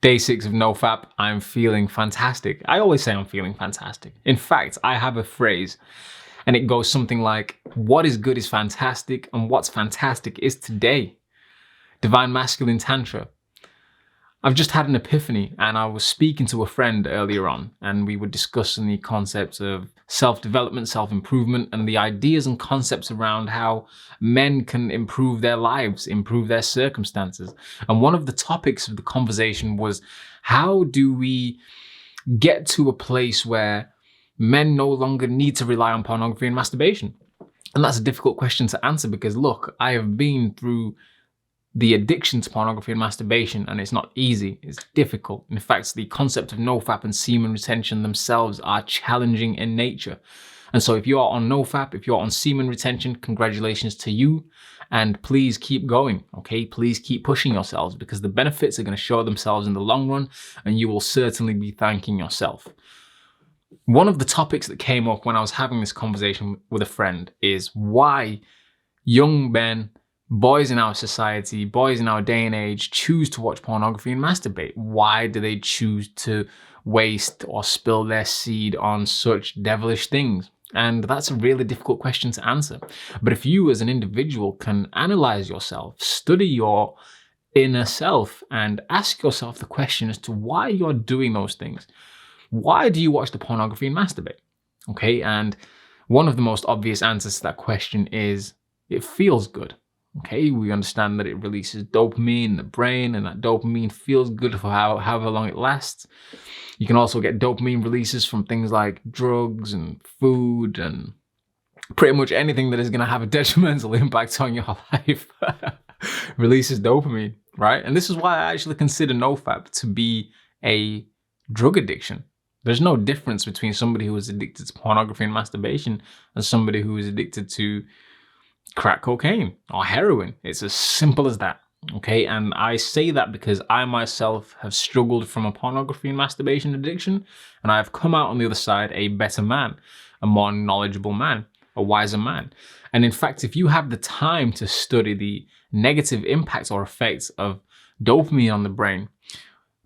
Day 6 of NoFap, I'm feeling fantastic. I always say I'm feeling fantastic. In fact, I have a phrase and it goes something like, what is good is fantastic and what's fantastic is today. Divine Masculine Tantra. I've just had an epiphany and I was speaking to a friend earlier on and we were discussing the concepts of self-development, self-improvement, and the ideas and concepts around how men can improve their lives, improve their circumstances. And one of the topics of the conversation was, how do we get to a place where men no longer need to rely on pornography and masturbation? And that's a difficult question to answer because look, I have been through the addiction to pornography and masturbation, and it's not easy, it's difficult. In fact, the concept of NoFap and semen retention themselves are challenging in nature. And so if you are on NoFap, if you're on semen retention, congratulations to you, and please keep going, okay? Please keep pushing yourselves because the benefits are going to show themselves in the long run, and you will certainly be thanking yourself. One of the topics that came up when I was having this conversation with a friend is why young men, boys in our society, boys in our day and age choose to watch pornography and masturbate. Why do they choose to waste or spill their seed on such devilish things? And that's a really difficult question to answer. But if you as an individual can analyze yourself, study your inner self and ask yourself the question as to why you're doing those things. Why do you watch the pornography and masturbate? Okay, and one of the most obvious answers to that question is it feels good. Okay, we understand that it releases dopamine in the brain and that dopamine feels good for however long it lasts. You can also get dopamine releases from things like drugs and food and pretty much anything that is going to have a detrimental impact on your life releases dopamine, right? And this is why I actually consider NoFap to be a drug addiction. There's no difference between somebody who is addicted to pornography and masturbation and somebody who is addicted to crack cocaine or heroin. It's as simple as that, okay? And I say that because I myself have struggled from a pornography and masturbation addiction, and I've come out on the other side a better man, a more knowledgeable man, a wiser man. And in fact, if you have the time to study the negative impacts or effects of dopamine on the brain,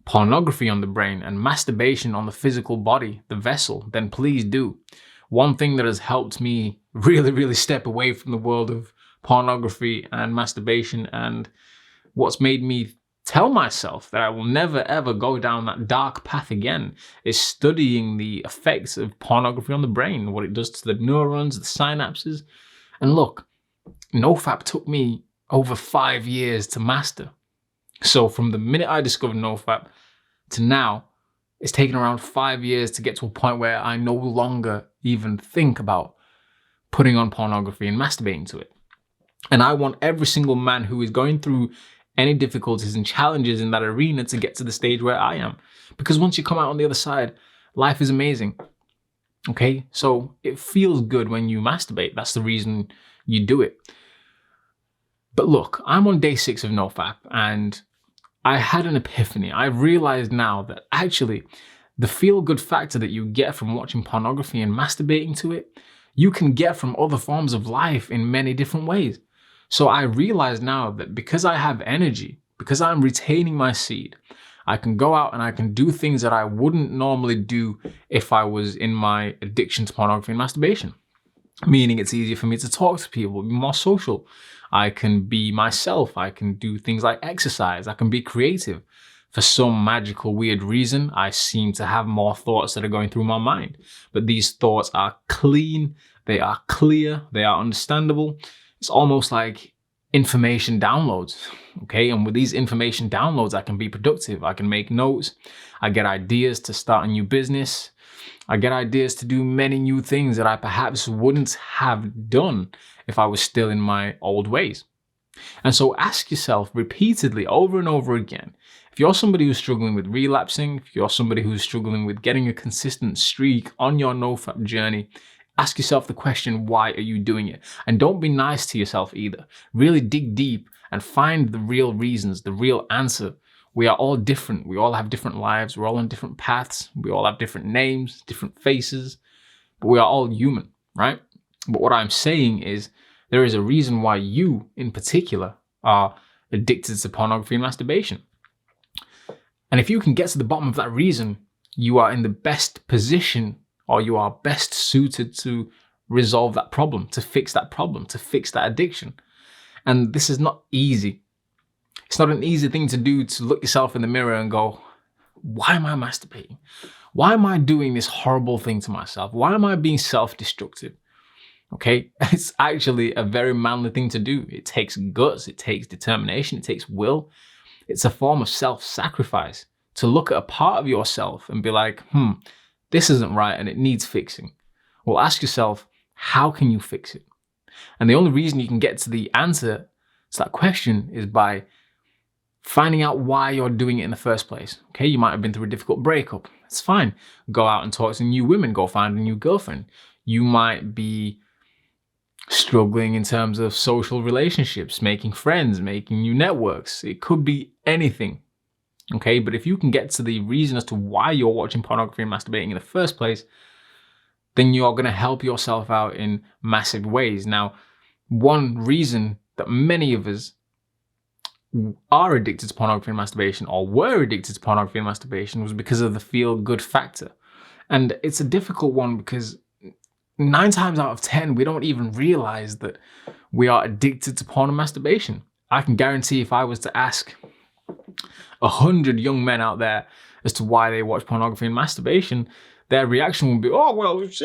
pornography on the brain, and masturbation on the physical body, the vessel, then please do. One thing that has helped me really step away from the world of pornography and masturbation, and what's made me tell myself that I will never ever go down that dark path again, is studying the effects of pornography on the brain, what it does to the neurons, the synapses. And look, NoFap took me over 5 years to master. So from the minute I discovered NoFap to now, it's taken around 5 years to get to a point where I no longer even think about putting on pornography and masturbating to it. And I want every single man who is going through any difficulties and challenges in that arena to get to the stage where I am. Because once you come out on the other side, life is amazing. Okay? So it feels good when you masturbate. That's the reason you do it. But look, I'm on day 6 of NoFap and I had an epiphany. I realized now that actually the feel-good factor that you get from watching pornography and masturbating to it, you can get from other forms of life in many different ways. So I realize now that because I have energy, because I'm retaining my seed, I can go out and I can do things that I wouldn't normally do if I was in my addiction to pornography and masturbation. Meaning it's easier for me to talk to people, be more social. I can be myself. I can do things like exercise. I can be creative. For some magical, weird reason, I seem to have more thoughts that are going through my mind. But these thoughts are clean, they are clear, they are understandable. It's almost like information downloads, okay? And with these information downloads, I can be productive. I can make notes. I get ideas to start a new business. I get ideas to do many new things that I perhaps wouldn't have done if I was still in my old ways. And so ask yourself repeatedly over and over again, if you're somebody who's struggling with relapsing, if you're somebody who's struggling with getting a consistent streak on your NoFap journey, ask yourself the question, why are you doing it? And don't be nice to yourself either. Really dig deep and find the real reasons, the real answer. We are all different. We all have different lives. We're all on different paths. We all have different names, different faces, but we are all human, right? But what I'm saying is there is a reason why you in particular are addicted to pornography and masturbation. And if you can get to the bottom of that reason, you are in the best position, or you are best suited to resolve that problem, to fix that problem, to fix that addiction. And this is not easy. It's not an easy thing to do, to look yourself in the mirror and go, why am I masturbating? Why am I doing this horrible thing to myself? Why am I being self-destructive? Okay, it's actually a very manly thing to do. It takes guts, it takes determination, it takes will. It's a form of self-sacrifice to look at a part of yourself and be like, this isn't right and it needs fixing. Well, ask yourself, how can you fix it? And the only reason you can get to the answer to that question is by finding out why you're doing it in the first place. Okay, you might have been through a difficult breakup. It's fine. Go out and talk to new women, go find a new girlfriend. You might be struggling in terms of social relationships, making friends, making new networks. It could be anything. Okay, but if you can get to the reason as to why you're watching pornography and masturbating in the first place, then you're going to help yourself out in massive ways. Now, one reason that many of us are addicted to pornography and masturbation, or were addicted to pornography and masturbation, was because of the feel-good factor. And it's a difficult one because 9 times out of 10, we don't even realize that we are addicted to porn and masturbation. I can guarantee if I was to ask 100 young men out there as to why they watch pornography and masturbation, their reaction would be, oh, well, it's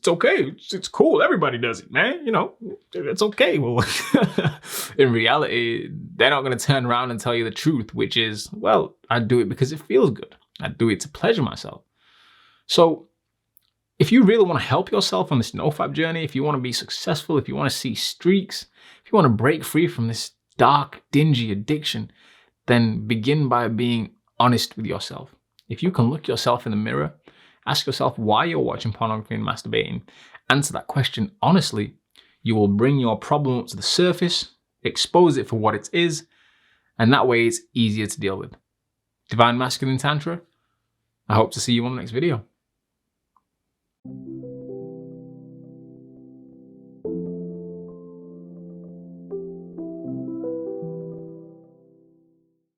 okay. It's cool. Everybody does it, man. It's okay. Well, in reality, they're not going to turn around and tell you the truth, which is, well, I do it because it feels good. I do it to pleasure myself. So if you really want to help yourself on this NoFap journey, if you want to be successful, if you want to see streaks, if you want to break free from this dark, dingy addiction, then begin by being honest with yourself. If you can look yourself in the mirror, ask yourself why you're watching pornography and masturbating, answer that question honestly, you will bring your problem up to the surface, expose it for what it is, and that way it's easier to deal with. Divine Masculine Tantra, I hope to see you on the next video.